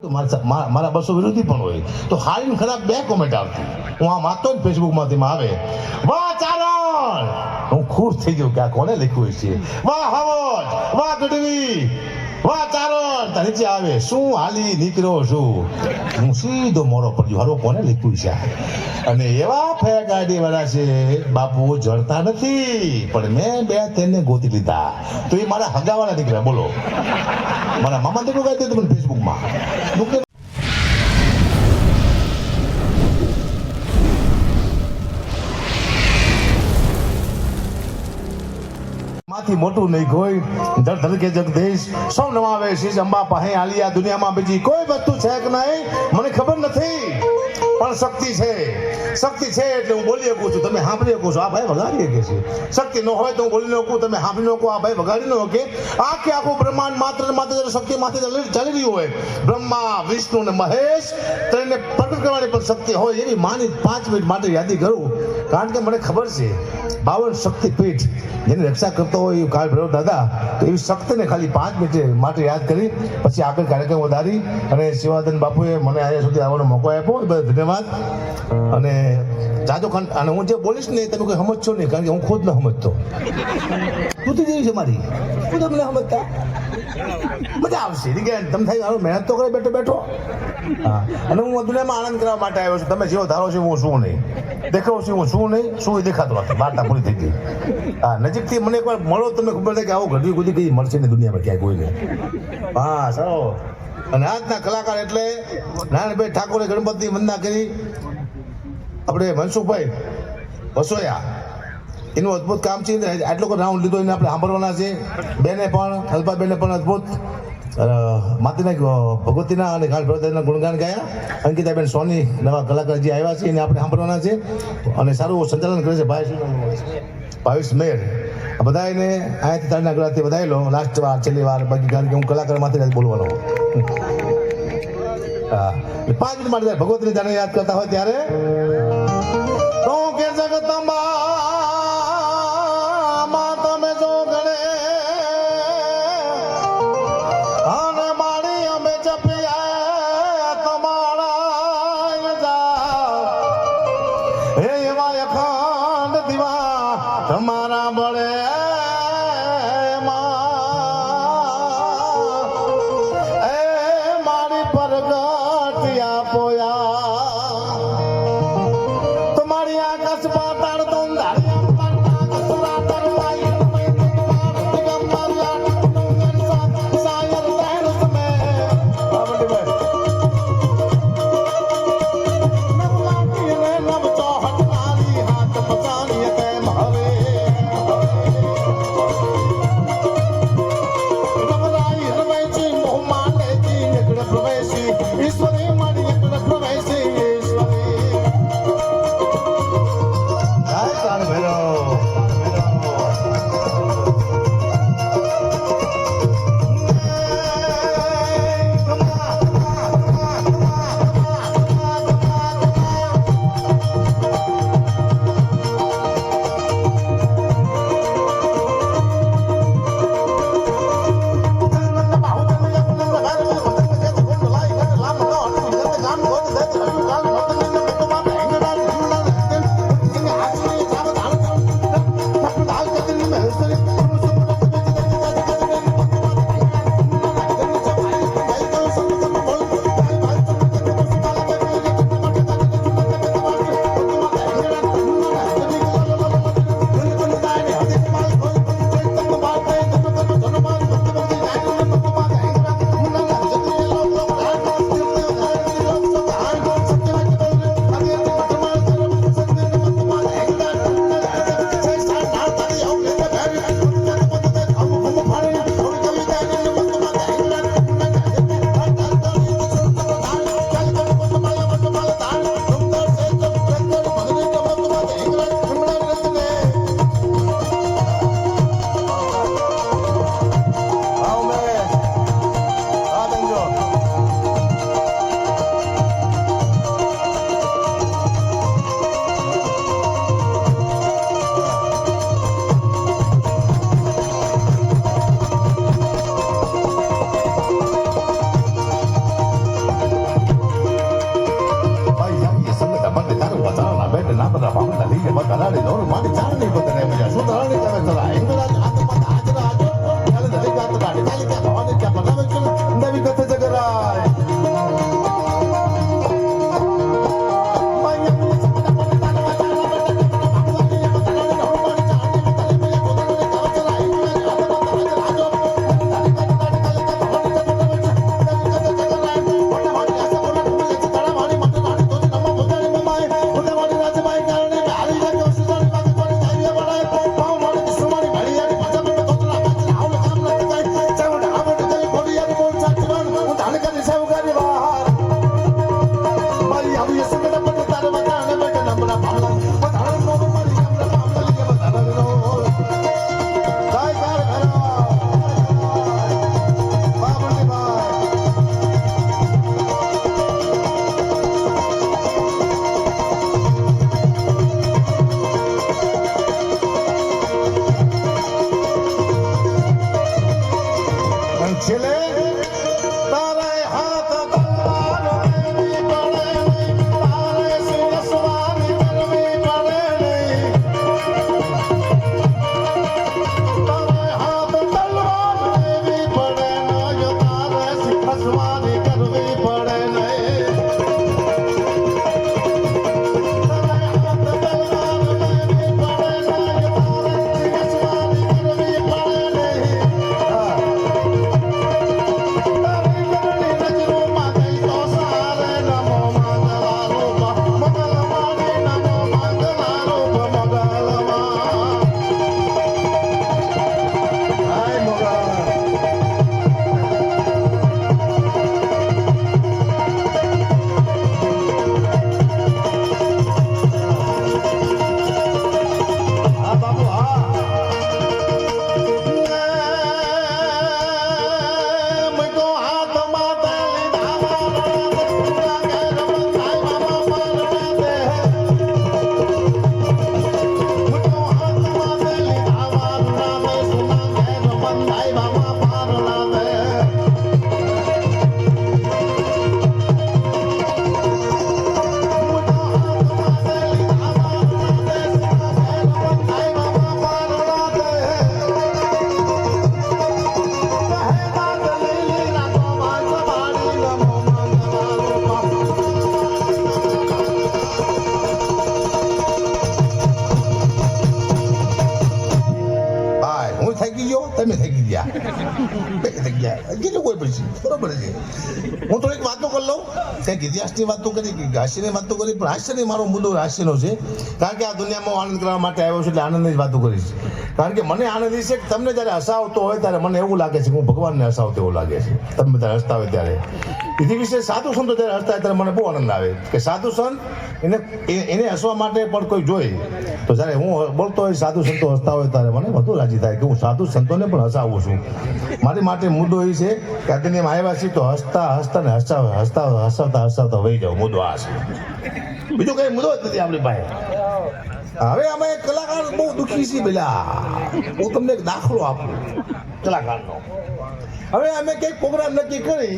તો મારા 200 વિરોધી પણ હોય તો હારી ખરાબ બે કોમેન્ટ આવતી હું આ માતો ને ફેસબુકમાંથી આવે વાહ ચારણ હું ખુશ થઈ ગયો કે આ કોને લખ્યું છે વાહ હવજ વાહ ગઢવી વાહ ચારણ તાર નીચે આવે શું હાલી નીકળ્યો છું હું સીધો મોરો પડ્યો હારો કોને લખ્યું છે અને એવા ફેક આઈડી વાળા છે બાપુ જડતા નથી પણ મેં બે તેને ગોતી લીધા તો એ મારા હગાવાળા નીકળ્યા બોલો મારા મામા દીકરો ગાઈ દે મને ફેસબુકમાં માંથી મોટું નહીં કોઈ ધડ ધડકે જગદીશ સૌ નવાવે શીશ અંબા પાસે આલિયા દુનિયામાં બીજી કોઈ વસ્તુ છે કે નહીં મને ખબર નથી પણ શક્તિ છે એટલે હું બોલી શકું છું તમે સાંભળી શકો છો આ ભાઈ વગાડી શકે છે શક્તિ ન હોય તો હું બોલી શકું તમે સાંભળી શકો આ ભાઈ વગાડી ન શકે આખું બ્રહ્માંડ માત્ર શક્તિ માથે ચાલી રહ્યું હોય બ્રહ્મા વિષ્ણુ ને મહેશ તેને પ્રગટ કરવાની પણ શક્તિ હોય એવી માની 5 મિનિટ માટે યાદી કરું કારણ કે મને ખબર છે 52 શક્તિપીઠ જેની રક્ષા કરતો હોય એ કાળ ભૈરવ દાદા તો એવી શક્તિને ખાલી 5 મિનિટ માટે યાદ કરી પછી આગળ કાર્યક્રમ વધારી અને શિવાદન બાપુએ મને અહીંયા સુધી આવવાનો મોકો આપ્યો એ બધા ધન્યવાદ અને જાજો અને હું જે બોલીશ ને તમે કોઈ સમજશો નહીં કારણ કે હું ખુદ ન સમજતો તૂટી જેવી છે મારી હું તમને સમજતા મજા આવશે તમે થાય મારું મહેનત તો કરે બેઠો હા અને હું દુનિયામાં આનંદ કરવા માટે આવ્યો છું તમે જેવો ધારો છો હું શું નહીં દેખાવ છું હું શું નહીં શું દેખાતો નથી વાર્તા પૂરી થઈ ગઈ હા નજીકથી મને એકવાર મળો તમને ખબર થાય કે આવું ઘટવી ગુદી કઈ મળશે ને દુનિયામાં ક્યાંય કોઈને હા સારો અને આજના કલાકાર એટલે નારાયણભાઈ ઠાકોરે ગણપતિની વંદના કરી આપણે મનસુખભાઈ વસોયા એનું અદભુત કામ છે આટલો રાઉન્ડ લીધો એને આપણે સાંભળવાના છે બેને પણ અલ્પાબેને પણ અદભુત માતીના ભગવતીના અને કાળ ભૈરવના ગુણગાન ગાયા અંકિતાબેન સોની નવા કલાકાર જે આવ્યા છે એને આપણે સાંભળવાના છે અને સારું સંચાલન કરે છે ભાવેશ મેર બધા એને અહીંયાથી તાળીના ગળાથી વધારી લો લાસ્ટ વાર છેલ્લી વાર બાકી કારણ કે હું કલાકારમાંથી બોલવાનો હા 5 મિનિટ માટે ભગવતીને જાણે યાદ કરતા હોય ત્યારે તો કે જગતમાં તમે જો ગણે અને મારી અમે જપિયા તમારા જા હે એવા અખંડ દીવા તમારા બળે ईश्वरी બરોબર છે. હું થોડીક વાતો કરી લઉં, કંઈક ઇતિહાસની વાતો કરી, કંઈક હાસ્યની વાતો કરી, પણ હાસ્યની મારો મુદ્દો હાસ્યનો છે, કારણ કે આ દુનિયામાં આનંદ કરવા માટે આવ્યો છું, એટલે આનંદની જ વાતો કરીશ. કારણ કે મને આનંદ એ છે કે તમને જ્યારે હસાવતો હોય ત્યારે મને એવું લાગે છે કે હું ભગવાનને હસાવતો એવું લાગે છે, તમે ત્યારે હસતા હોય ત્યારે. એથી વિશે સાધુ સંતો જ્યારે હસતા હોય ત્યારે મને બહુ આનંદ આવે કે સાધુ સંત એને હસવા માટે પણ કોઈ જોઈ, તો જ્યારે હું બોલતો હોય સાધુ સંતો હસતા હોય ત્યારે મને વધુ રાજી થાય કે હું સાધુ સંતોને પણ હસાવું છું. મારી માટે મુદ્દો એ છે કે આ દુનિયામાં આવ્યા છીએ તો હસતા હસતા ને હસાવતા હસાવતા વહી જાવ. મુદ્દો આ છે, બીજો કઈ મુદ્દો જ નથી આપણી પાસે. હવે અમે કલાકાર બહુ દુઃખી છીએ પેલા. હું તમને એક દાખલો આપું કલાકારનો. હવે અમે કંઈક પ્રોગ્રામ નક્કી કરી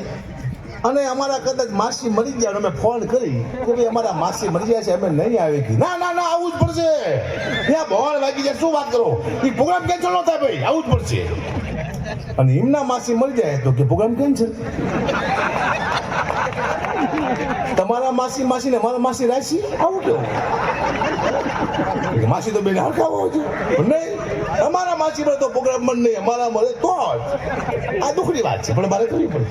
અને અમારા કદાચ માસી મરી ગયા, અમે ફોન કરી કે ભાઈ અમારા માસી મરી ગયા છે, અમે નહીં આવી ગઈ. ના ના ના, આવું જ પડશે. ત્યાં ભગવાન વાગી જાય, શું વાત કરો, એ પ્રોગ્રામ કેન્સલ ન થાય ભાઈ, આવું જ પડશે. અને એમના માસી મરી જાય તો કે પ્રોગ્રામ કેન્સલ. તમારા માસી ને મારા માસી રાશી, આવું કેવું? માસી તો બેન હરખાવો છે નહીં, અમારા માસી મળે તો પ્રોગ્રામ પણ નહીં, અમારા મળે તો આ દુઃખની વાત છે, પણ મારે કરવી પડે.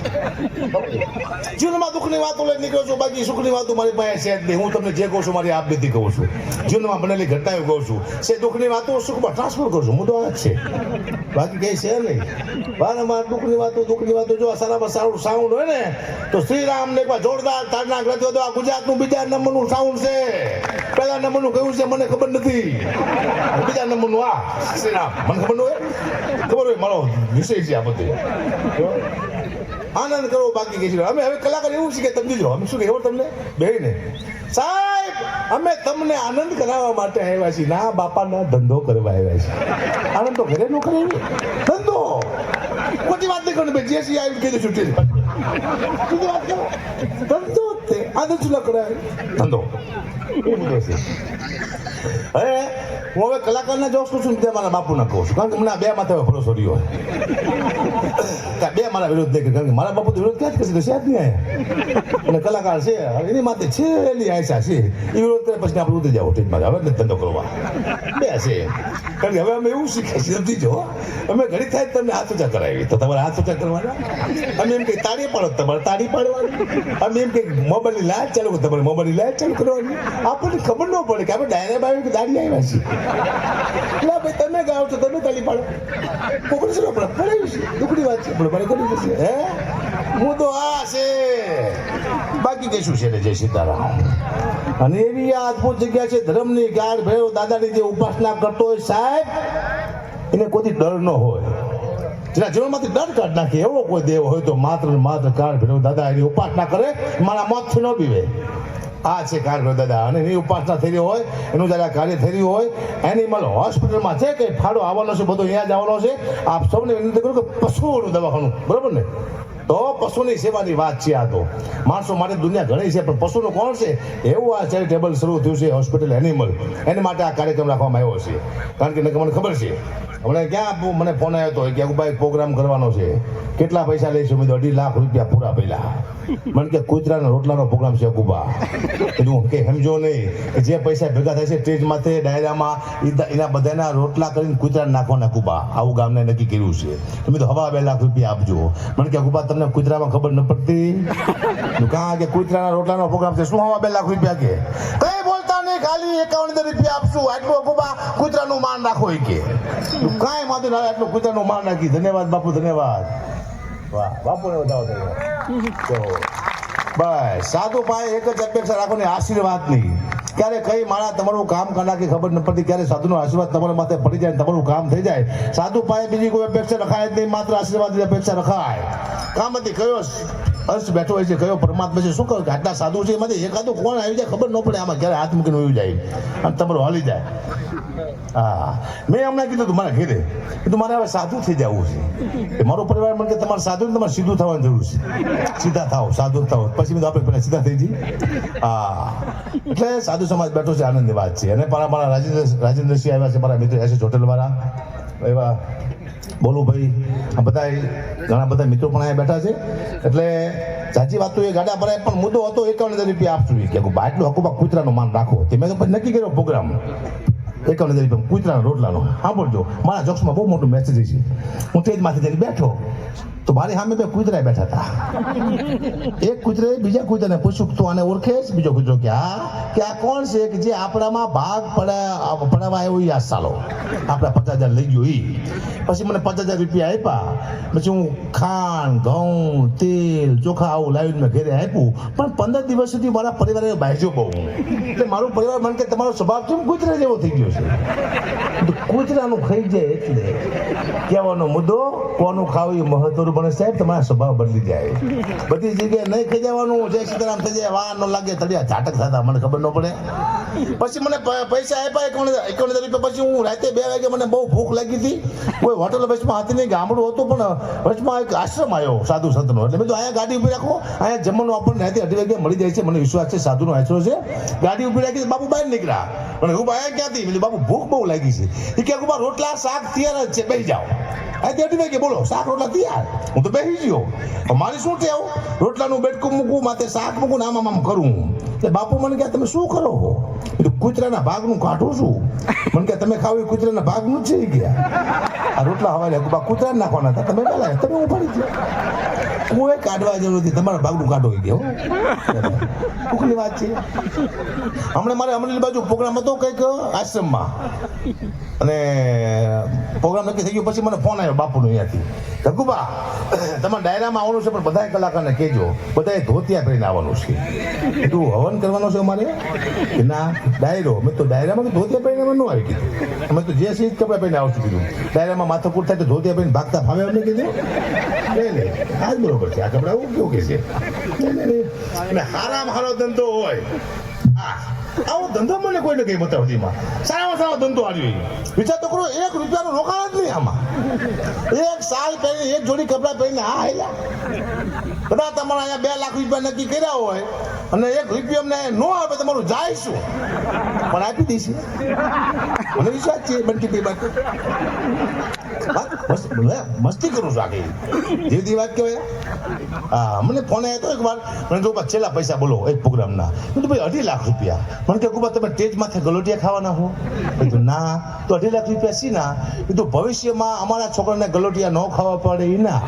જીવનમાં દુઃખની વાતો લઈ નીકળો છું, બાકી સુખની વાતો મારી પાસે છે જ નહીં. હું તમને જે કહું છું મારી આપબીતી કહું છું, જીવનમાં બનેલી ઘટનાઓ કહું છું. છે દુઃખની વાતો સુખમાં ટ્રાન્સફર કરું છું, મુદ્દો આ જ છે, બાકી કઈ છે નહીં. વારંવાર દુઃખની વાતો જો સારામાં સારું સાઉન્ડ હોય ને તો શ્રીરામ ને એકવાર જોરદાર તારના ગ્રંથો તો આ ગુજરાતનું બીજા નંબરનું સાઉન્ડ છે. પહેલા નંબરનું કયું છે મને ખબર નથી, બીજા નંબરનું આ શ્રીરામ મને ખબર હોય, ખબર હોય મારો વિષય છે આ બધું. આનંદ કરો, બાકી કઈ. અમે હવે કલાકાર એવું છે કે તમે જો અમે શું ખબર તમને બેને સાહેબ, અમે તમને આનંદ કરાવવા માટે આવ્યા છીએ, ના બાપાના ધંધો કરવા આવ્યા છીએ. આનંદ તો ઘરે નો કરે, ધંધો ખોટી વાત નહીં કરવાની ભાઈ. જે સી આવી કીધું છૂટી વાત કરો, ધંધો તે આદત શું કરાય, ધંધો હવે હું હવે કલાકારના જોશ છું ને મારા બાપુના કહું છું, કારણ કે મને આ બે માથે ભરોસો રહ્યો હોય. બે મારા વિરોધ નહીં, કારણ કે મારા બાપુ તો વિરોધ ક્યાં જ કરશે, તો છે જ નહીં. અને કલાકાર છે એની માથે છેલ્લી આશા છે, એ વિરોધ કરે પછી આપણે ઉતરી જાવ ઠીક. હવે નથી ધંધો કરવા બે છે, કારણ કે હવે અમે એવું શીખીએ છીએ, સમજી જો અમે ઘડી થાય તમને હાથ ઊંચા કરાવી તો તમારે હાથ ઊંચા કરવાના, અમે એમ કઈ તાળી પાડો તમારે તાળી પાડવાની, અમે એમ કઈ મોબાઈલની લાઈટ ચાલુ કરો તમારે મોબાઈલની લાઈટ ચાલુ કરવાની. આપણને ખબર ન પડે કે આપણે ડાયરેક્ટ આવ્યું કે દાડી આવ્યા છીએ. એટલે ભાઈ તમે ગાઓ છો તમે તાળી પાડો, કોકડી છે આપણે પડાવી છે, દુઃખની વાત છે, આપણે મારે કરવી પડશે. હે મુદ્દો આ છે, બાકી કઈ શું છે ને. જય સીતારામ. અને એવી આ અદભુત જગ્યા છે ધર્મની ગાઢ ભૈરવ દાદાની જે ઉપાસના કરતો હોય સાહેબ, એને કોઈ ડર ન હોય, જેના જીવનમાંથી ડર કાઢ નાખે એવો કોઈ દેવ હોય તો માત્ર ને માત્ર ગાઢ ભૈરવ દાદા એની ઉપાસના કરે, મારા મોતથી ન બીવે. આ છે ગાઢ ભૈરવ દાદા, અને એની ઉપાસના થઈ રહી હોય, એનું જયારે આ કાર્ય થઈ રહ્યું હોય, એનિમલ હોસ્પિટલમાં છે કે ફાળો આવવાનો છે, બધો અહીંયા જ આવવાનો છે. આપ સૌને વિનંતી કરું કે પશુઓનું દવાખાનું, બરોબર ને, તો પશુની સેવાની વાત છે. આ તો માણસો માટે દુનિયા ઘણી છે, પણ પશુનું કોણ છે એવું આ ચેરિટેબલ શરૂ થયું છે હોસ્પિટલ એનિમલ, એની માટે આ કાર્યક્રમ રાખવામાં આવ્યો છે. કારણ કે મને ખબર છે હમણાં ક્યાં મને ફોન આવ્યો હતો કે ભાઈ પ્રોગ્રામ કરવાનો છે, કેટલા પૈસા લઈશું? મેં 2.5 લાખ રૂપિયા પૂરા પહેલા. મને કે કૂતરાના રોટલાનો પ્રોગ્રામ છે કુબા. કીધું કે સમજો નહીં કે જે પૈસા ભેગા થાય છે સ્ટેજ માથે ડાયરામાં એના બધાના રોટલા કરીને કૂતરાને નાખવાના કુબા, આવું ગામને નક્કી કર્યું છે. તમે તો 2.5 લાખ રૂપિયા આપજો. મને કે કુબા તમને કૂતરામાં ખબર ન પડતી? કાં કે કૂતરાના રોટલાનો પ્રોગ્રામ છે, શું 2.5 લાખ રૂપિયા કે કઈ બોલતા નહીં, ખાલી 51 રૂપિયા આપશું, આટલું કુબા કૂતરાનું માન રાખો કે કાંઈ માથું ના, આટલું કૂતરાનું માન નાખી. ધન્યવાદ બાપુ, ધન્યવાદ. વાહ બાપુને વધાવો ધન્યવાદ. બસ સાધુ પાસે એક જ અપેક્ષા રાખવાની, આશીર્વાદ નહીં. ક્યારે કઈ માણા તમારું કામ કરી નાખી ખબર ન પડતી, ક્યારે સાધુનો આશીર્વાદ તમારા માથે પડી જાય, તમારું કામ થઈ જાય. સાધુ પાસે બીજી કોઈ અપેક્ષા રખાય જ નહીં, માત્ર આશીર્વાદની અપેક્ષા રખાય. કામ હતી કયો અંશ બેઠો હોય છે, કયો પરમાત્મા છે, શું કહ્યું કે આટલા સાધુ છે, એમાંથી એકાદું કોણ આવી જાય ખબર ન પડે, આમાં ક્યારે હાથ મૂકીને આવી જાય અને તમારું હાલી જાય. હા મેં હમણાં કીધું તું મારા ઘેરે કીધું મારે હવે સાધુ થઈ જવું છે. મારો પરિવાર મને કે તમારે સાધુ ને તમારે સીધું થવાની જરૂર છે, સીધા થાવ, સાધુ થાવ. પછી મેં આપણે પહેલા સીધા થઈ જઈએ. હા એટલે સાધુ સમાજ બેઠો છે, આનંદની વાત છે. અને મારા રાજેન્દ્રસિંહ આવ્યા છે, મારા મિત્ર એસએચ હોટલવાળા, એવા બોલુભાઈ, આ બધા ઘણા બધા મિત્રો પણ અહીંયા બેઠા છે. એટલે સાચી વાત તો એ ગાડા ભરાય, પણ મુદ્દો હતો 51,000 રૂપિયા આપશું કે આટલું હકુબા કૂતરાનું માન રાખો. તે મેં તો પછી નક્કી કર્યો પ્રોગ્રામ 51,000 રૂપિયા કૂતરાનો રોટલાનો. સાંભળજો, મારા જોક્સમાં બહુ મોટું મેસેજ છે. હું સ્ટેજમાંથી જઈને બેઠો તો મારી સામે બે કૂતરા બેઠા હતા. એક કૂતરે બીજા કૂતરાને પૂછ્યું, તું આને ઓળખેસ? બીજો કૂતરો કે હા. કે આ કોણ છે કે જે આપણામાં ભાગ પડાવવા આવ્યો? આ સાલો આપણા 50,000 લઈ ગયો. પછી મને 50,000 રૂપિયા આપ્યા. પછી હું ખાંડ, ઘઉં, તેલ, ચોખા આવું લાવીને મેં ઘરે આપ્યું. પણ 15 દિવસ સુધી મારા પરિવારે બાજ્યો બહુ. એટલે મારું પરિવાર મને કે તમારો સ્વભાવ કેમ કૂતરા જેવો થઈ ગયો છે? કૂતરાનું ખાઈ જાય એટલે કહેવાનો મુદ્દો, કોનું ખાવું એ મહત્વનું બને સાહેબ. તમારા સ્વભાવ બદલી જાય. બધી જગ્યાએ નહીં ખાઈ જવાનું. જય સીતારામ થઈ જાય, વાર ન લાગે, તળિયા ઝાટક થતા મને ખબર ન પડે. પછી મને પૈસા આપ્યા 51,000 રૂપિયા. પછી હું રાતે 2 વાગે મને બહુ ભૂખ લાગી હતી. કોઈ હોટલ વચમાં હતી નહીં, ગામડું હતું, પણ વચમાં એક આશ્રમ આવ્યો સાધુ સંતનો. એટલે મેં તો અહીંયા ગાડી ઉભી રાખો, અહીંયા જમવાનું આપણને રાતે 2:30 વાગે મળી જાય છે. મને વિશ્વાસ છે સાધુનો આશરો છે. ગાડી ઉભી રાખી, બાપુ બહાર નીકળ્યા. પણ હું આયા ક્યાંથી? મેં બાપુ ભૂખ બહુ લાગી છે. એ કે રોટલા શાક તૈયાર જ છે, બેસી જાઓ. આ 2:30 વાગે બોલો શાક રોટલા તૈયાર. હું તો બેસી ગયો. મારી શું ટેવ? રોટલાનું બેટકું મૂકું, માથે શાક મૂકું, આમ કરું. એટલે બાપુ મને કહે તમે શું કરો છો? એટલે કૂતરાના ભાગનું કાઢું છું. મને કહે તમે ખાવ એ કૂતરાના ભાગનું જ છે ગયા. આ રોટલા હવારે કૂતરા નાખવાના હતા, તમે પેલા તમે ઉપાડી દો. હું એ કાઢવા જરૂર નથી, તમારા ભાગનું કાઢો ગયો. ભૂખની વાત છે. હમણાં મારે અમરેલી બાજુ પ્રોગ્રામ હતો કંઈક આશ્રમમાં, અને પ્રોગ્રામ નક્કી થઈ ગયો. પછી મને ફોન આવ્યો બાપુનો અહીંયાથી, ગગુબા તમારા ડાયરામાં આવવાનું છે, પણ બધાય કલાકારને કહેજો બધાએ ધોતિયા પહેરીને આવવાનું છે. તું હવન કરવાનો છે અમારે? કે ના ડાયરો. મેં તો ડાયરામાં ધોતિયા પહેરીને અમે ન આવી કીધું. અમે તો જે સીધ કપડા પહેરીને આવશું કીધું. ડાયરામાં માથાકૂટ થાય તો ધોતિયા પહેરીને ભાગતા ફાવે અમને કીધું. આ જ બરોબર છે. આ કપડા કેવું કે છે? અને હારામાં હારો ધંધો હોય, આવો ધંધો મને કોઈને કઈ બતાવતીમાં સારામાં સારો ધંધો આવ્યો. વિચાર તો કરો, 1 રૂપિયાનું રોકાણ જ નહીં આમાં. 1 સાલ પહેરીને 1 જોડી કપડા પહેરીને હા હેલા. કદાચ તમારા અહીંયા 2 લાખ રૂપિયા નક્કી કર્યા હોય અને 1 રૂપિયો અમને ન આવે, તમારું જાય શું? પણ આપી દઈશું. મને વિશ્વાસ છે બંટી બાકી મસ્તી કરું છું. આખી જેવી વાત કહેવાય. હા, મને ફોન આવ્યો હતો એક વાર. મને તો છેલ્લા પૈસા બોલો એક પ્રોગ્રામના. મેં તો ભાઈ 2.5 લાખ રૂપિયા. મને કે ગુબા તમે સ્ટેજ માથે ગલોટિયા ખાવાના હો? કીધું ના. તો 2.5 લાખ રૂપિયા સી ના? કીધું ભવિષ્યમાં અમારા છોકરાને ગલોટિયા ન ખાવા પડે એના.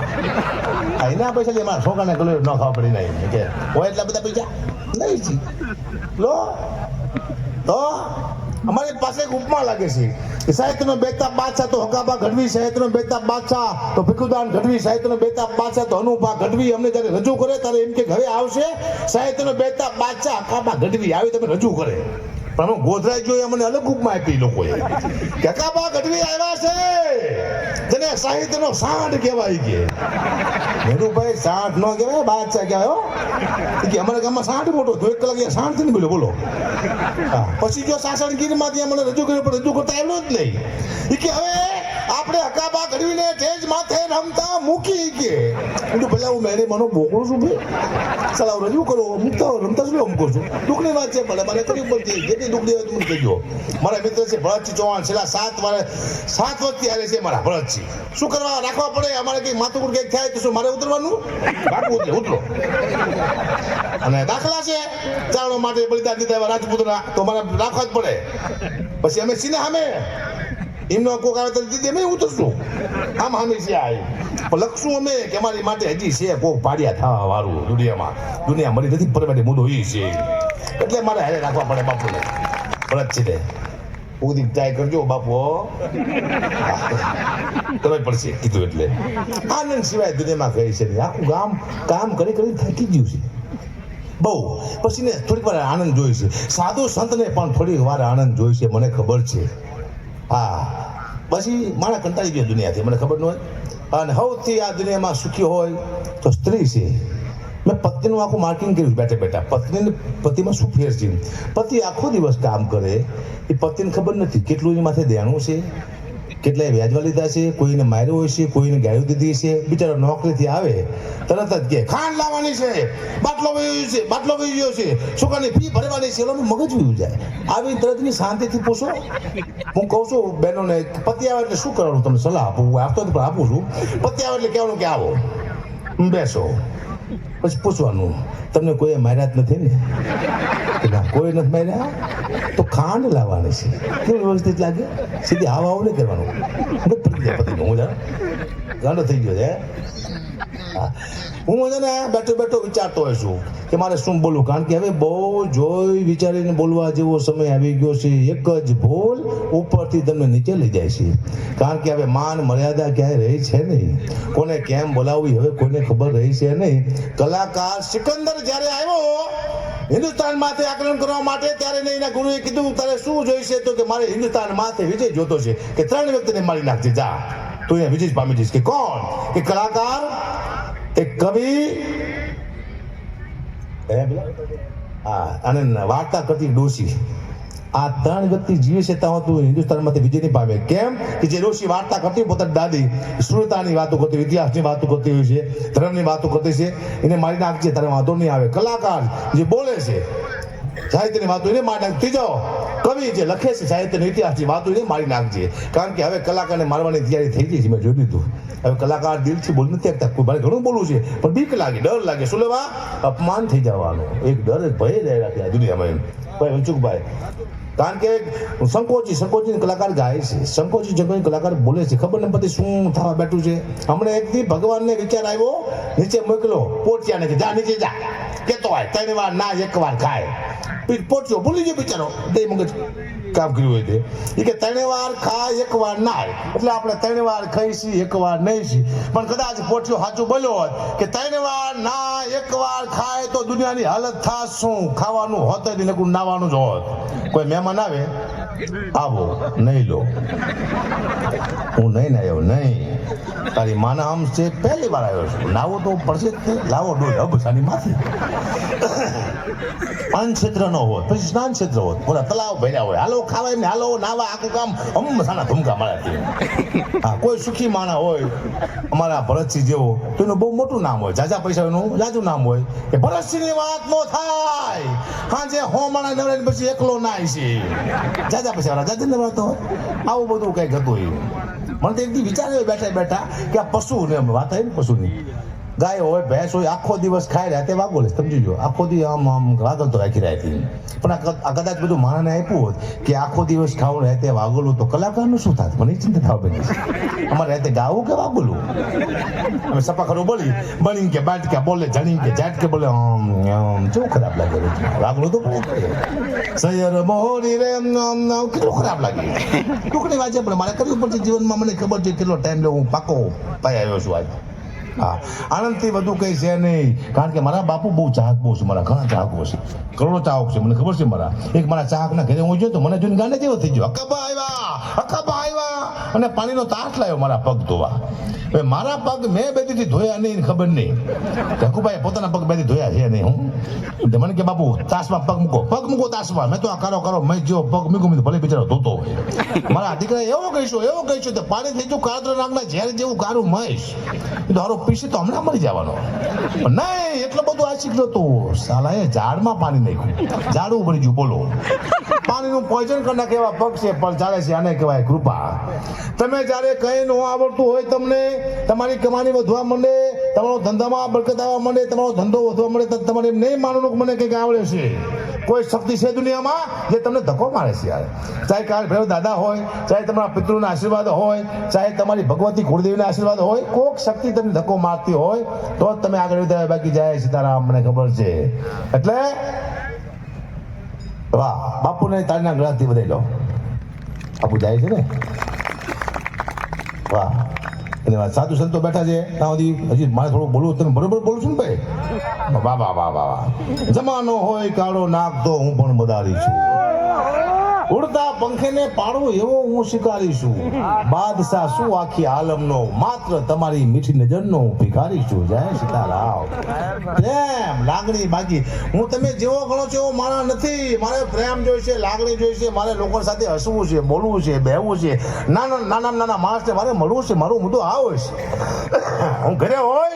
એના પૈસા લે, અમારા છોકરાને ગલોટિયા ન ખાવા પડે નહીં. કે હોય એટલા બધા પૈસા નહીં જી લો. તો અમારી પાસે એક ઉપમા લાગે છે. સાહિત્યનો બેતાબ બાદશાહ તો હકાબા ગઢવી, સાહિત્યનો બેતાબ બાદશાહ તો ભીખુદાન ગઢવી, સાહિત્યનો બેતાબ બાદશાહ તો અનુભા ગઢવી. અમને જ્યારે રજૂ કરે ત્યારે એમ કે હવે આવશે સાહિત્યનો બેતાબ બાદશાહ હકાબા ગઢવી. આવી તમે રજૂ કરે. પણ હું ગોધરાઈ જોઈ, મને અલગ ઉપમા આપી લોકોએ કે હકાબા ગઢવી આવ્યા છે, જેને સાહિત્યનો સાંઢ કહેવાય. કે મેરુભાઈ સાંઢ ન કહેવાય, બાદશાહ કહેવાય. કે અમારા ગામમાં સાંઢ મોટો તો 1 કલાક સાંઢ થી બોલ્યો બોલો. હા, પછી જો સાસણગીરમાં ત્યાં મને રજૂ કર્યો, પણ રજૂ કરતા આવ્યો જ નહીં. કે હવે આપણે હકાબા ગઢવીને સ્ટેજ માથે રમતા મૂકી. કે હું ભલે હું મેરે મનો બોકડું છું ભાઈ, ચાલ રજૂ કરો, મૂકતા રમતા શું મૂકો છું? દુઃખની વાત છે, ભલે મારે કરવી પડતી. જેટલી દુઃખની હોય તમે કહેજો. મારા મિત્ર છે ભરતજી ચૌહાણ, છેલ્લા 7 વર્ષથી આવે છે મારા ભરતજી. શું કરવા રાખવા પડે? અમારે કઈ માથુકૂટ કંઈક થાય તો શું મારે ઉતરવાનું? બાપુ ઉતરો. અને દાખલા છે ચારણો માટે બલિદાન દીધા એવા રાજપૂતના, તો મારે રાખવા જ પડે. પછી અમે સીને સામે એમનો કોક આવે તો દીદી અમે ઉતરશું. આમ સામે છે આ પણ લખશું અમે કે અમારી માટે હજી છે કોક પાડિયા થવા વાળું દુનિયામાં. દુનિયા મળી નથી, પરમાટે મુદ્દો એ છે. એટલે મારે હારે રાખવા પડે બાપુને. ભરત છે તે ઉદી ટ્રાય કરજો બાપુ, કરવી પડશે કીધું. એટલે આનંદ સિવાય દુનિયામાં કહે છે નહીં. આખું ગામ કામ કરી કરી થાકી ગયું છે બહુ. પછી ને થોડીક વાર આનંદ જોઈ છે. સાધુ સંતને પણ થોડીક વાર આનંદ જોઈ છે, મને ખબર છે. હા, પછી મારા કંટાળી ગયો દુનિયાથી, મને ખબર ન હોય. અને સૌથી આ દુનિયામાં સુખી હોય તો સ્ત્રી છે. મેં પત્નીનું આખું માર્કિંગ કર્યું બેઠા બેઠા. પત્નીને પતિમાં શું ફેર છે? પતિ આખો દિવસ કામ કરે, એ પતિને ખબર નથી કેટલું એની માથે દેણું છે, કેટલાય વ્યાજવા લીધા છે, કોઈને માર્યો હોય છે, કોઈને ગાયું દીધી છે. બિચારો નોકરીથી આવે તરત જ કે ખાંડ લાવવાની છે, બાટલો વહી ગયો છે, છોકરાની ફી ભરવાની છે. એનું મગજ વયું જાય. આવી તરતની શાંતિથી પૂછો. હું કહું છું બહેનોને, પતિ આવે એટલે શું કરવાનું તમને સલાહ આપું? હું આપતો પણ આપું છું. પતિ આવે એટલે કહેવાનું કે આવો બેસો. પછી પૂછવાનું તમને કોઈ માર્યા જ નથી ને? ના, કોઈ નથી માર્યા. તો ખાંડ લાવવાની છે. કેવું વ્યવસ્થિત લાગે? સીધી આવું નહીં કરવાનું. પતિ હું જાણ ગાંડો થઈ ગયો છે. હું છે ને બેઠો બેઠો વિચારતો હોય છું કે મારે શું બોલું, કારણ કે હવે બહુ જોઈ વિચારીને બોલવા જેવો સમય આવી ગયો છે. એક જ ભૂલ ઉપરથી તમને નીચે લઈ જાય છે, કારણ કે હવે માન મર્યાદા ક્યાંય રહી છે નહીં. કોને કેમ બોલાવવી હવે કોઈને ખબર રહી છે નહીં. કલાકાર સિકંદર જ્યારે આવ્યો હિન્દુસ્તાન માથે આક્રમણ કરવા માટે, ત્યારે એના ગુરુએ કીધું તારે શું જોઈશે, તો કે મારે હિન્દુસ્તાન માથે વિજય જોતો છે, કે 3 વ્યક્તિને મારી નાખજે, જા તો અહીંયા વિજય પામી જઈશ. કે કોણ? કે કલાકાર, એક કવિ, અને વાર્તા કરતી ડોશી. આ 3 વ્યક્તિ જીવે છે ત્યાં તું હિન્દુસ્તાનમાંથી વિજય નહીં પામે. કેમ? કે જે ડોશી વાર્તા કરતી પોતાની દાદી સુરતાની વાતો કરતી હોય, ઇતિહાસની વાતો કરતી હોય છે, ધર્મની વાતો કરતી છે, એને મારી નાખજે, તારે વાંધો નહીં આવે. કલાકાર જે બોલે છે સાહિત્યની વાતો એને મારી નાખ. ત્રીજો કવિ જે લખે છે સાહિત્યનો ઇતિહાસની વાતો એને મારી નાખજે, કારણ કે હવે કલાકારને મારવાની તૈયારી થઈ ગઈ છે. મેં જોઈ લીધું. હવે કલાકાર દિલથી બોલી નથી શકતા. કોઈ ભાઈ ઘણું બોલવું છે પણ બીક લાગે, ડર લાગે. શું લેવા? અપમાન થઈ જવાનો એક ડર, એક ભય રહી રાખે આ દુનિયામાં. એમ ભાઈ વંચુકભાઈ, કારણ કે સંકોચી કલાકાર ગાય છે, સંકોચી કલાકાર બોલે છે, ખબર નહીં પડતી શું થવા બેઠું છે. હમણાં એક દી ભગવાનને વિચાર આવ્યો, નીચે મોકલો પોટિયાને કે જા નીચે જા, કેતો હોય 3 વાર ના 1 વાર ખાય. પોટ્યો ભૂલી ગયો બિચારો, બે મગજ કામ કર્યું હોય તે. એ કે 3 વાર ખાય 1 વાર ના, એટલે આપણે 3 વાર ખાઈશી 1 વાર નહીં છી. પણ કદાચ પોટ્યો સાચું બોલ્યો હોત કે 3 વાર ના 1 વાર ખાય તો દુનિયાની હાલત થાત શું, ખાવાનું હોત જ નહીં, નાવાનું જ હોત. કોઈ મહેમાન આવે, આવો નહીં લો, હું નહીં આવ્યો, નહીં તારી માના આમ છે, પહેલી વાર આવ્યો છું, નાવો તો પડશે જ. લાવો ડોલ હબસાની માથે. અન્ન ક્ષેત્ર ન હોત, પછી સ્નાન ક્ષેત્ર હોત, પૂરા તલાવ ભર્યા હોય, હાલો ખાવા એમને, હાલો નાવા, આખું કામ હમસાના ધમકા મારા. હા, કોઈ સુખી માણા હોય અમારા ભરતસિંહ જેવો, તો એનું બહુ મોટું નામ હોય, જાજા પૈસા એનું જાજુ નામ હોય, કે ભરતસિંહની વાત નો થાય, હાજે હો માણા નવરે પછી એકલો નાય છે, જાજા પૈસા વાળા જાજા નવરા તો આવું બધું કઈક હતું. મને તો એકદી વિચાર્યો બેઠા બેઠા કે આ પશુ ને વાત આવી ને પશુની, ગાય હોય ભેંસ હોય, આખો દિવસ ખાઈ રહ્યા તે વાગોલે, સમજી લો, આખો દિવસ આમ વાગલતો રાખી રહ્યા હતી. પણ આ કદાચ બધું માણસને આપ્યું હોત કે આખો દિવસ ખાવું રહે તે વાગોલું, તો કલાકારનું શું થાત? મને ચિંતા થવા બની. અમારે રહેતે ગાવું કે વાગોલું? અમે સપા ખરું બોલી બની કે બાટ કે બોલે, જણી કે જાટ કે બોલે, કેવું ખરાબ લાગે. વાગલું તો સૈયર મોહરી રે કેટલું ખરાબ લાગે. ટુકડી વાંચે પણ મારે કરવું પડશે જીવનમાં. મને ખબર છે કેટલો ટાઈમ લેવો, હું પાકો પાઈ આવ્યો છું આજ. હા, આનંદથી વધુ કઈ છે નહીં, કારણ કે મારા બાપુ બહુ ચાહક બહુ છે, મારા ઘણા ચાહકો છે, કરોડો ચાહક છે, મને ખબર છે. મારા એક મારા ચાહકના ઘરે હું જોયો તો મને જોઈને ગાંડા જેવો થઈ ગયો, અક્કાબા આવ્યા, અને પાણીનો તાટ લાવ્યો મારા પગ ધોવા. હવે મારા પગ મેં બેથી ધોયા નહીં, ખબર નહીં. હકુભાઈ પોતાના પગ બેથી ધોયા છે નહીં. હું મને કે બાપુ તાસમાં પગ મૂકો તાસમાં. મેં તો આ કારો મેં જેવો પગ મૂકું ભલે બિચારો ધોતો હોય. મારા દીકરા એવો કહીશું તો પાણી થઈ ગયું કાળા નાગના ઝેર જેવું કારું મહેશ, હારો પીસી તો હમણાં મરી જવાનો. પણ નહીં, એટલો બધું આશિક નહોતું. સાલાએ ઝાડમાં પાણી નાખ્યું, ઝાડું ભરી ગયું. બોલો, પાણીનું પોઈઝન કરી નાખે એવા પગ છે, પણ ચાલે છે. આને કહેવાય કૃપા. તમે જ્યારે કંઈ ન આવડતું હોય, તમને તમારી કમાણી વધવા માંડે, તમારો ધંધામાં બરકત આવવા માંડે, તમારો ધંધો વધવા માંડે, તો તમારે એમ નહીં માનવાનું કે મને કંઈક આવડે છે. કોઈ શક્તિ છે દુનિયામાં જે તમને ધક્કો મારે છે યાર. ચાહે કાળ ભૈરવ દાદા હોય, ચાહે તમારા પિતૃના આશીર્વાદ હોય, ચાહે તમારી ભગવતી કુળદેવીના આશીર્વાદ હોય, કોઈક શક્તિ તમને ધક્કો મારતી હોય તો જ તમે આગળ વધ્યા. બાકી જાય સીતારામ, મને ખબર છે. એટલે વાહ, બાપુને તાળીના ગળાથી વધાઈ લો. બાપુ જાય છે ને, વાહ. અને સાધુ સંતો બેઠા છે ત્યાં સુધી હજી મારે થોડું બોલવું, તમે બરોબર બોલું છું ને ભાઈ? વાહ વાહ વાહ વાહ. જમાનો હોય કાળો નાગ તો હું પણ મદારી છું, ઉડતા પંખેને પાડું એવો હું શિકારી છું, બાદશાહ શું આખી આલમનો, માત્ર તમારી મીઠી નજરનો હું ભિખારી છું. જય સીતારામ. પ્રેમ લાગણી બાકી હું તમે જેવો ગણો છો એવો મારા નથી. મારે પ્રેમ જોઈશે, લાગણી જોઈશે, મારે લોકો સાથે હસવું છે, બોલવું છે, બેહવું છે, નાના માણસને મારે મળવું છે. મારું મુદ્દો આ હોય છે. હું ઘરે હોય,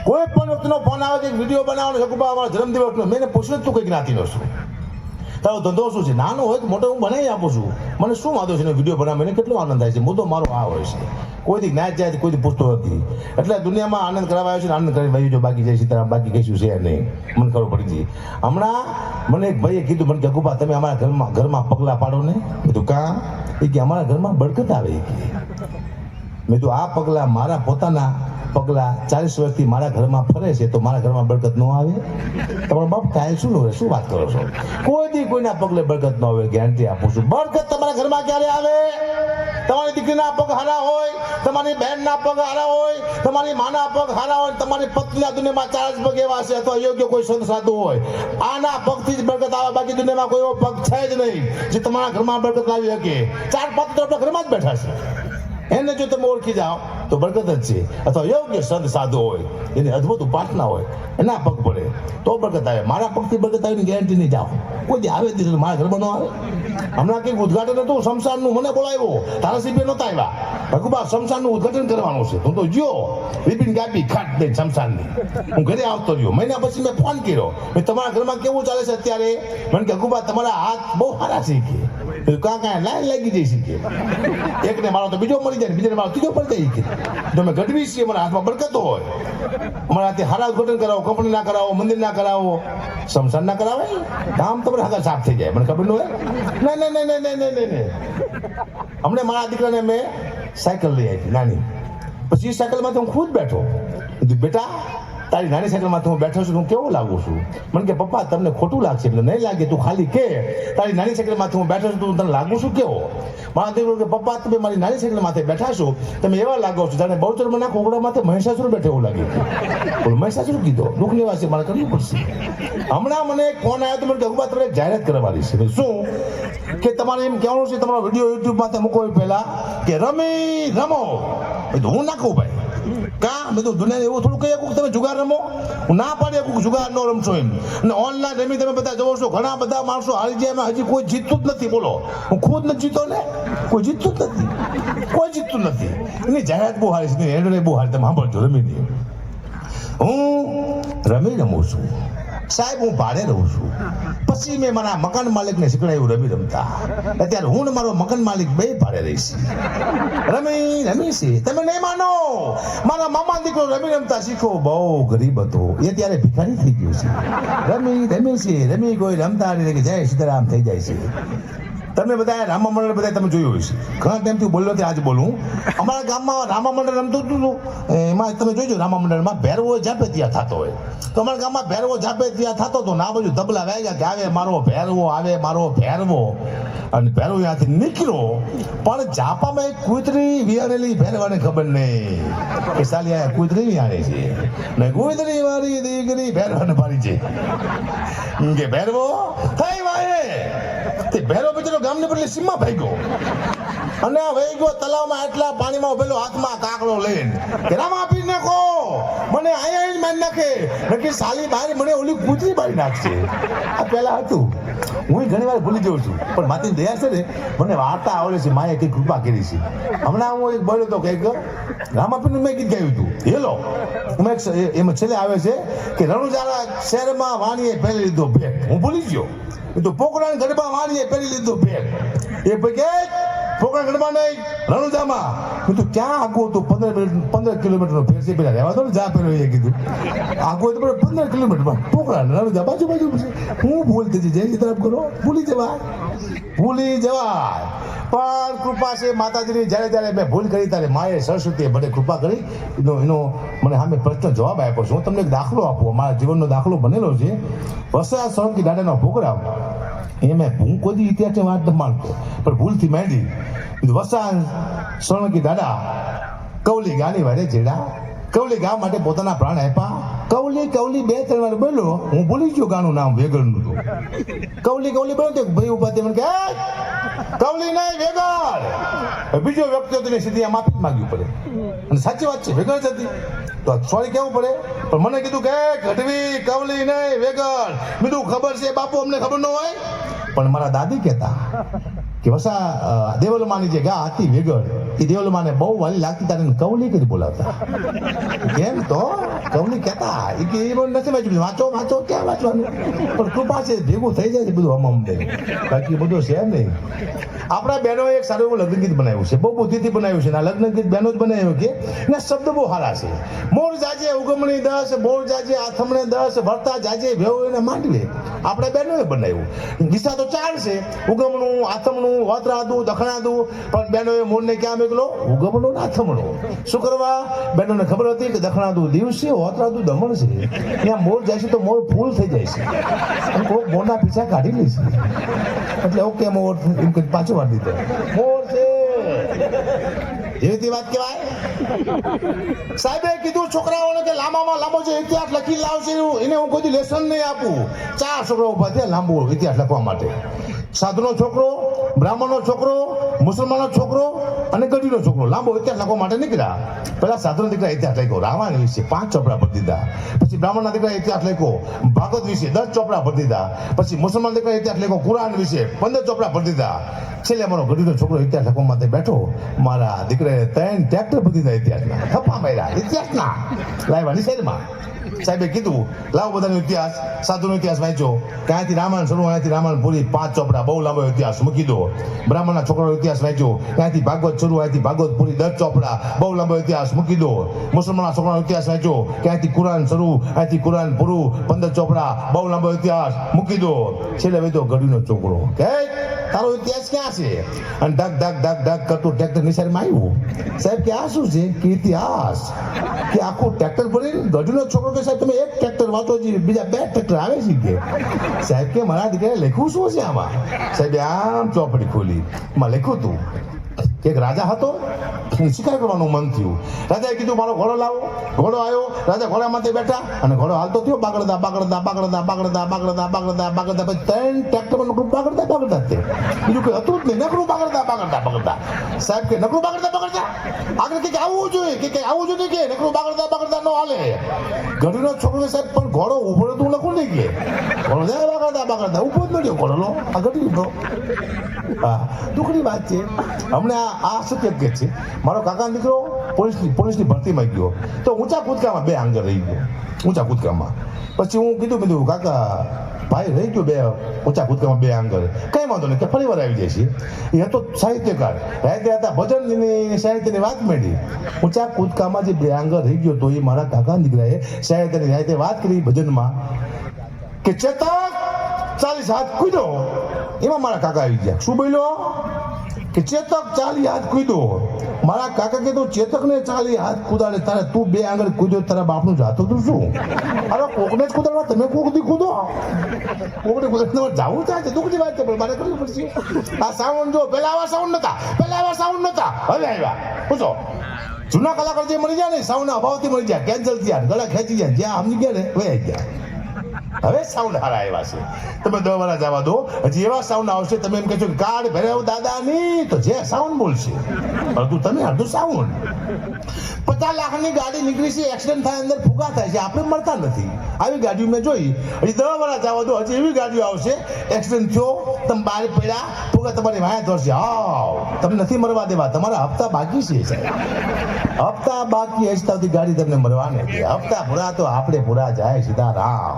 કોઈ પણ વ્યક્તિનો ફોન આવે કે વિડીયો બનાવવાનો છે, અમારા જન્મદિવસનો, મેં પૂછ્યું તું કઈ જ્ઞાતિનો છું, તારો ધંધો શું છે? નાનો હોય તો મોટો હું બનાવી આપું છું. મને શું વાંધો છે વિડીયો બનાવીને, કેટલો આનંદ થાય છે. મુદ્દો મારો આ હોય છે. કોઈથી જ્ઞાત જાય કોઈથી પૂછતો નથી. એટલે દુનિયામાં આનંદ કરાવાયો છે, આનંદ કરી વાયું જો. બાકી જય સીતારામ, બાકી કહીશું છે નહીં. મને ખબર પડી ગઈ. હમણાં મને એક ભાઈએ કીધું, મને કે ગુપા તમે અમારા ઘરમાં પગલાં પાડો ને. બધું કાં? એ કે અમારા ઘરમાં બરકત આવે. મેં તો આ પગલાં મારા પોતાના પગલા 40 વર્ષથી મારા ઘરમાં ફરે છે તો મારા ઘરમાં બરકત ન આવે? તમારો બાપ કાંઈ શું લો શું વાત કરો છો? કોઈ દી કોઈના પગલે બરકત ન આવે, ગેરંટી આપું છું. બરકત તમારા ઘરમાં ક્યારે આવે? તમારી દીકરીના પગ હારા હોય, તમારી બહેનના પગ હારા હોય, તમારી માના પગ હારા હોય, તમારી પત્નીના દુનિયામાં 4 પગ એવા છે અથવા યોગ્ય કોઈ સંત સાધુ હોય, આના પગથી જ બરકત આવે. બાકી દુનિયામાં કોઈ એવો પગ છે જ નહીં જે તમારા ઘરમાં બરકત લાવી શકે. 4 પગ તો આપણા ઘરમાં જ બેઠા છે, એને જો તમે ઓળખી જાઓ તો બરકત જ છે. અથવા યોગ્ય સંત સાધુ હોય, એની અદ્ભુત ઉપાસના હોય, એના પગ પડે તો બરકત આવે. મારા પગથી બરકત આવીને ગેરંટી નહીં જાઓ. કોઈ દી આવે દીધું મારા ઘરમાં ન આવે. હમણાં કંઈક ઉદઘાટન હતું શમશાનનું, મને બોલાવ્યો, ધારાસભ્ય નહોતા આવ્યા. ભગુબા શમશાનનું ઉદઘાટન કરવાનું છે. હું તો ગયો, રિબિન કાપી ખાટ દઈ શમશાનની. હું ઘરે આવતો રહ્યો. મહિના પછી મેં ફોન કર્યો, તમારા ઘરમાં કેવું ચાલે છે અત્યારે? મને કે ભગુબા તમારા હાથ બહુ સારા છે કે કાં લાઈન લાગી જઈ છે. એકને મારો તો બીજો મળી જાય, બીજાને મારો ત્રીજો પડી જાય કે તમે ગઢવી છીએ, મારા હાથમાં બરકતો હોય. અમારા હાથે હારા ઉદઘાટન કરાવો, કંપની ના કરાવો, મંદિર ના કરાવો, શમશાન ના કરાવે, કામ તમારે હાથા સાફ થઈ જાય. મને ખબર ન હોય? નહીં. હમણાં મારા દીકરાને મેં સાયકલ લઈ આપી નાની. પછી એ સાયકલમાંથી હું ખુદ બેઠો. કીધું બેટા તારી નાની સાયકલમાં હું બેઠો છું, હું કેવો લાગુ છું? મને કે પપ્પા તમને ખોટું લાગશે. એટલે નહીં લાગે, તું ખાલી કે તારી નાની સાયકલમાં હું બેઠો છું, તું તને લાગુ છું કેવો? મારા દીકરો કે પપ્પા તમે મારી નાની સાયકલ માથે બેઠા છો, તમે એવા લાગો છો જાણે બહુચરમાં ના કોગડા માથે મહિષાસુર બેઠો એવું લાગે. બોલો મહિષાસુર કીધો, દુઃખની વાત છે, મારે કરવું પડશે. હમણાં મને ફોન આવ્યો તો મને કે પપ્પા તમારે જાહેરાત કરવાની છે. શું કે તમારે એમ કહેવાનું છે તમારો વિડીયો યુટ્યુબ માથે મૂકો પહેલા કે રમો. હું નાખું ભાઈ કા મેં તો દુનિયા એવું થોડું કહી શકું તમે જુગાર રમો? હું ના પાડી શકું જુગાર ન રમશો એમ. અને ઓનલાઈન રમી તમે બધા જોવો છો, ઘણા બધા માણસો હારી જાય, એમાં હજી કોઈ જીતતું જ નથી. બોલો હું ખુદ નથી જીતો ને, કોઈ જીતતું જ નથી, કોઈ જીતતું નથી. એની જાહેરાત બહુ હારી છે, હેન્ડલ બહુ હારી. તમે સાંભળજો, રમી હું રમું છું સાહેબ, હું ભાડે રહું છું. પછી મેં મારા મકાન માલિકને શીખડાયું રમતા. અત્યારે હું ને મારો મકાન માલિક બે ભાડે રહીશ. રમી છે. તમે નહીં માનો, મારા મામા દીકરો રમતા શીખો, બહુ ગરીબ હતો, એ ત્યારે ભિખારી થઈ ગયો છે. રમી કોઈ રમતા જય સીતારામ થઈ જાય છે. તમે બધા રામા મંડળ બધા તમે જોયું હશે. ઘણા ટાઈમથી બોલ્યો આજ બોલું. અમારા ગામમાં રામા મંડળ રમતું હતું. એમાં તમે જોઈજો રામા મંડળમાં ભેરવો જાપે ત્યાં થતો હોય. તો અમારા ગામમાં ભેરવો જાપે ત્યાં થતો હતો. ના બાજુ તબલા વાગ્યા કે આવે મારો ભેરવો, આવે મારો ભેરવો. અને ભેરવો ત્યાંથી નીકળ્યો, પણ જાપામાં એક કૂતરી વિયાણેલી ભેરવાને ખબર નહીં કે સાલી આ કૂતરી વિયાણે છે ને કૂતરી વાળી દીકરી ભેરવાને પાડી છે કે ભેરવો થઈ વાય તે ભેરો બિચારો ગામની બદલે સીમા ભાગ્યો અને વહી ગયો તલાવમાં. એટલા પાણીમાં ઉભેલો હાથમાં કાકડો લઈને કે રામ આપી નાખો મને અહીંયા મારી નાખે નક્કી સાલી બહાર મને ઓલી કૂતરી મારી નાખશે. આ પહેલા હતું. હું ઘણી વાર ભૂલી જાઉં છું, પણ માતી દયા છે ને મને વાર્તા આવડે છે. માએ કઈ કૃપા કરી છે. હમણાં હું એક બોલ્યો હતો કંઈક રામાપીનું મેં ગીત ગાયું હતું. હેલો એમાં છેલ્લે આવે છે કે રણુજારા શહેરમાં વાણીએ પહેરી લીધો ભેટ. હું ભૂલી ગયો. તો પોકરાના ગરબા વાણીએ પહેરી લીધો ભેટ. એ પૈકી પોકરા ગરબા નહીં રણુજામાં. કીધું ક્યાં આગું હતું? 15 કિલોમીટરનો ફેર છે. પેલા રહેવા દો ને જા પેલો એ કીધું આગું હતું 15 કિલોમીટરમાં પોકરા રણુજા બાજુ હું ભૂલતી હતી. જય તરફ કરો ભૂલી જવાય. પણ કૃપા છે માતાજીની. જ્યારે મેં ભૂલ કરી ત્યારે માએ સરસ્વતીએ મને કૃપા કરી. એનો મને સામે પ્રશ્ન જવાબ આપ્યો છે. હું તમને એક દાખલો આપું. અમારા જીવનનો દાખલો બનેલો છે. વસરા સોલંકી દાદાનો પ્રોગ્રામ એ મેં હું કોઈ ઇતિહાસની વાત ન માનતો, પણ ભૂલથી માંડી. વસરા સોલંકી દાદા કૌલી ગાની વારે જેડા કૌલી ગા માટે પોતાના પ્રાણ આપ્યા. કૌલી 2-3 વાર બોલ્યો. હું ભૂલી ગયો ગાનું નામ વેગળનું હતું. કૌલી બોલ્યો ભાઈ ઉભા મને કે કૌલી નહીં વેગળ. બીજો વ્યક્તિ હતો સીધી માફી માંગવી પડે. અને સાચી વાત છે, વેગળ જ હતી તો સોરી કેવું પડે. પણ મને કીધું કે ગઢવી કૌલી નહીં વેગળ. બીજું ખબર છે બાપુ, અમને ખબર ન હોય. પણ મારા દાદી કહેતા કે વસા દેવલમાની જે ગા હતી વેગળ, એ દેવલમાને બહુ વાલી લાગતી તારે કૌલી કરી બોલાવતા. કેમ તો કૌલી કહેતા એ કે એ નથી વાંચ્યું. વાંચો ક્યાં વાંચવાનું? પણ કૃપા છે, ભેગું થઈ જાય છે બધું અમને. બાકી બધું છે નહીં. આપણા બહેનો એક સારું એવું લગ્ન ગીત બનાવ્યું છે, બહુ બુદ્ધિથી બનાવ્યું છે. આ લગ્ન ગીત બહેનો જ બનાવ્યું કે એના શબ્દ બહુ સારા છે. મોર જાજે ઉગમણી 10, બોર જાજે આથમણે 10, ભરતા જાજે ભેવ એને માંડવે. આપણે બહેનોએ બનાવ્યું. દિશા તો તો ચાર છે, ઉગમણું, આથમણું, વતરાદું, દખણાદું. પણ બહેનોએ મોરને ક્યાં મેકલો? ઉગમણું ને આથમણું. શું કરવા? બહેનોને ખબર હતી કે દખણાદું દીવ છે, વતરાદું દમણ છે. ત્યાં મોર જાય છે તો મોર ફૂલ થઈ જાય છે અને કોઈક મોરના પીછા કાઢી લે છે. એટલે ઓકે મોર એમ કરી પાછો વાર દીધો. મોર છે એવી તે વાત કહેવાય. સાહેબે કીધું છોકરાઓને કે લાંબામાં લાંબો જે ઇતિહાસ લખી લાવશે એને હું કોઈ લેસન નહીં આપું. 4 છોકરાઓ ઉભા થયા લાંબો ઇતિહાસ લખવા માટે. સાધુનો છોકરો, બ્રાહ્મણનો છોકરો, મુસલમાનનો છોકરો અને ગઢવીનો છોકરો લાંબો ઇતિહાસ લખવા માટે નીકળ્યા. પેલા સાધુનો દીકરા ઇતિહાસ લખ્યો રામાયણ વિશે 5 ચોપડા ભરી દીધા. પછી બ્રાહ્મણના દીકરા ઇતિહાસ લખ્યો ભાગવત વિશે 10 ચોપડા ભરી દીધા. પછી મુસલમાન દીકરા ઇતિહાસ લખ્યો કુરાન વિશે 15 ચોપડા ભરી દીધા. છેલ્લે મારો ગઢવીનો છોકરો ઇતિહાસ લખવા માટે બેઠો. મારા દીકરાએ 3 ટ્રેક્ટર ભરી દીધા ઇતિહાસના. થપ્પા માર્યા ઇતિહાસના લાવ્યા શહેરમાં. સાહેબે કીધું લાવો બધાનો ઇતિહાસ. સાધુનો ઇતિહાસ વાંચ્યો. ક્યાંથી રામાયણ શરૂ, અહીંયાથી રામાયણ પૂરી 5 ચોપડા, બહુ લાંબો ઇતિહાસ મૂકી દો. બ્રાહ્મણના છોકરાનો ઇતિહાસ વાંચ્યો. ક્યાંથી ભાગવત શરૂ, અહીંયાથી ભાગવત પૂરી 10 ચોપડા, બહુ લાંબો ઇતિહાસ મૂકી દો. મુસલમાનના છોકરાનો ઇતિહાસ વાંચ્યો. ક્યાંથી કુરાન શરૂ, અહીંયાથી કુરાન પૂરું 15 ચોપડા, બહુ લાંબો ઇતિહાસ મૂકી દો. છેલ્લે વેધો ગઢવીનો છોકરો કે તારો ઇતિહાસ ક્યાં છે? અને ધક ધક ધક ધક કરતું ટ્રેક્ટર નિશાળમાં આવ્યું. સાહેબ કે આ શું છે? કે ઇતિહાસ. કે આખું ટ્રેક્ટર ભરી. ગઢવીનો છોકરો કે સાહેબ તમે એક ટ્રેક્ટર વાંચો છો, બીજા 2 ટ્રેક્ટર આવે છે કે. સાહેબ કે મારા દીકરાએ લખ્યું શું છે આમાં? સાહેબે આમ ચોપડી ખોલી. એમાં લખ્યું હતું કે એક રાજા હતો, શિકાર કરવાનું મન થયું. રાજાએ કીધું મારો ઘોડો લાવો. ઘોડો આવ્યો. રાજા ઘોડા માટે બેઠા અને ઘોડો હાલતો થયો બાગડતા બાગડતા બાગડતા બાગડતા બાગડતા બાગડતા બાગડતા પછી 3 ટ્રેક્ટરમાં નકરું બાગડતા બાગડતા તે બીજું કઈ હતું જ નહીં. નકરું બાગડતા બાગડતા બાગડતા. સાહેબ કે નકરું બાગડતા બાગડતા આગળ કે આવવું જોઈએ, કે આવવું જોઈએ, કે નકરું બાગડતા બાગડતા ન હાલે. ગઢવીનો છોકરો સાહેબ પણ ઘોડો ઉભો તો લખું નહીં કે ઘોડો જાય બાગડતા બાગડતા ઉભો જ મળ્યો ઘોડો લો. આ ગઢવીનો હા દુઃખની વાત છે. હમણાં આ સત્ય કે છે મારો કાકાનો દીકરો પોલીસની ભરતીમાં ગયો તો ઊંચા કૂદકામાં 2 આંગળ રહી ગયો. ઊંચા કૂદકામાં પછી હું કીધું કાકા ભાઈ રહી ગયો 2 ઊંચા કૂદકામાં 2 આંગળ. કઈ વાંધો નહીં કે ફરી વાર આવી જાય છે. એ હતો સાહિત્યકાર. રાતે હતા ભજનની સાહિત્યની વાત માંડી. ઊંચા કૂદકામાં જે 2 આંગળ રહી ગયો તો એ મારા કાકાના દીકરાએ સાહિત્યની રાતે વાત કરી ભજનમાં કે ચેતક 40 હાથ કૂદ્યો. એમાં મારા કાકા આવી ગયા. શું બોલ્યો? કે ચેતક 40 હાથ કૂદ્યો. મારા કાકા કીધું ચેતકને 40 હાથ કૂદાડે તારે તું 2 આંગળ કૂદ્યો તારા બાપનું જાતું તું શું? અરે કોકને જ કૂદાડવા તમે કોક દી કૂદો. કોકને કૂદાડવા જાવું થાય છે દુઃખની વાત છે પણ મારે કરવી પડશે. આ સાઉન્ડ જો પહેલા આવા સાઉન્ડ નતા, હવે આવ્યા. પૂછો જૂના કલાકાર જે મળી જાય ને સાઉન્ડના અભાવથી મળી જાય, કેન્સલ થયા, ગળા ખેંચી જાય, જ્યાં સમજી ગયા ને વહી ગયા. હવે સાઉન્ડ હારા આવ્યા છે. તમે 10 વર્ષ જવા દો, હજી એવા સાઉન્ડ આવશે તમે એમ કહેશો કે કાર્ડ ભરાવ દાદા ની તો જે સાઉન્ડ બોલશે. પરંતુ તમે અડધું સાઉન્ડ 50 લાખની ગાડી નીકળી છે, એક્સિડન્ટ થાય, અંદર ફૂગા થાય છે, આપણે મળતા નથી. આવી ગાડીઓ મેં જોઈ. હજી 10 વર્ષ જવા દો, હજી એવી ગાડીઓ આવશે, એક્સિડન્ટ થયો, તમે બહાર પડ્યા, ફૂગા તમારી વાયા ધરશે. હાવ તમને નથી મરવા દેવા, તમારા હપ્તા બાકી છે. હપ્તા બાકી હજતાથી ગાડી તમને મરવા નથી. હપ્તા પૂરા તો આપણે પૂરા જાય સીધા રામ.